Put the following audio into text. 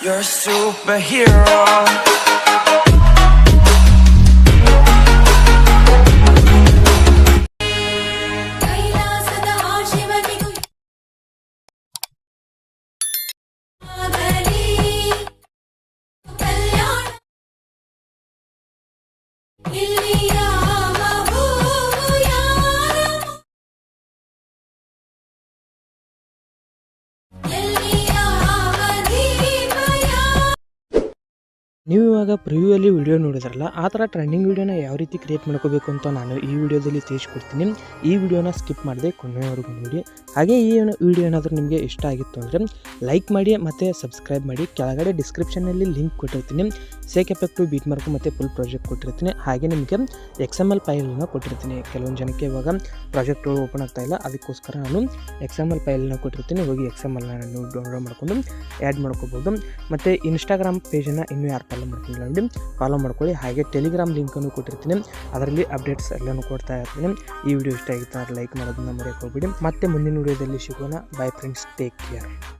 You're a superhero. ನೀವು ಇವಾಗ ಪ್ರಿವ್ಯೂಯಲ್ಲಿ video ನೋಡಿದ್ರಲ್ಲ, ಆ ಥರ ಟ್ರೆಂಡಿಂಗ್ ವೀಡಿಯೋನ ಯಾವ ರೀತಿ ಕ್ರಿಯೇಟ್ ಮಾಡ್ಕೋಬೇಕು ಅಂತ ನಾನು ಈ ವಿಡಿಯೋದಲ್ಲಿ ತಿಳಿಸ್ಕೊಡ್ತೀನಿ. ಈ ವಿಡಿಯೋನ ಸ್ಕಿಪ್ ಮಾಡದೆ ಕೊನೆಯವರೆಗೂ ನೋಡಿ. ಹಾಗೆ ಈ ವಿಡಿಯೋ ಏನಾದರೂ ನಿಮಗೆ ಇಷ್ಟ ಆಗಿತ್ತು ಅಂದರೆ ಲೈಕ್ ಮಾಡಿ ಮತ್ತು ಸಬ್ಸ್ಕ್ರೈಬ್ ಮಾಡಿ. ಕೆಳಗಡೆ ಡಿಸ್ಕ್ರಿಪ್ಷನಲ್ಲಿ ಲಿಂಕ್ ಕೊಟ್ಟಿರ್ತೀನಿ, ಸೇಕ್ ಎಫೆಕ್ಟು, ಬೀಟ್ ಮಾರ್ಕು ಮತ್ತು ಫುಲ್ ಪ್ರಾಜೆಕ್ಟ್ ಕೊಟ್ಟಿರ್ತೀನಿ. ಹಾಗೆ ನಿಮಗೆ XML ಫೈಲನ್ನು ಕೊಟ್ಟಿರ್ತೀನಿ. ಕೆಲವೊಂದು ಜನಕ್ಕೆ ಇವಾಗ ಪ್ರಾಜೆಕ್ಟ್ಗಳು ಓಪನ್ ಆಗ್ತಾಯಿಲ್ಲ, ಅದಕ್ಕೋಸ್ಕರ ನಾನು XML ಫೈಲನ್ನು ಕೊಟ್ಟಿರ್ತೀನಿ. ಹೋಗಿ XMLನ ನೀವು ಡೌನ್ಲೋಡ್ ಮಾಡ್ಕೊಂಡು ಆ್ಯಡ್ ಮಾಡ್ಕೋಬೋದು. ಮತ್ತು ಇನ್ಸ್ಟಾಗ್ರಾಮ್ ಪೇಜನ್ನು ಇನ್ನೂ ಯಾರು ಫಾಲೋ ಮಾಡ್ಕೊಂಡಿಲ್ಲ ನೋಡಿ, ಫಾಲೋ ಮಾಡ್ಕೊಳ್ಳಿ. ಹಾಗೆ ಟೆಲಿಗ್ರಾಮ್ ಲಿಂಕನ್ನು ಕೊಟ್ಟಿರ್ತೀನಿ, ಅದರಲ್ಲಿ ಅಪ್ಡೇಟ್ಸ್ ಎಲ್ಲನೂ ಕೊಡ್ತಾ ಇರ್ತೀನಿ. ಈ ವಿಡಿಯೋ ಇಷ್ಟ ಆಗಿತ್ತು ಲೈಕ್ ಮಾಡೋದನ್ನ ಮರೆಯೋಕೆ ಹೋಗ್ಬಿಡಿ. ಮತ್ತೆ ಮುಂದಿನ ವಿಡಿಯೋದಲ್ಲಿ ಸಿಗೋಣ. By friends, take care.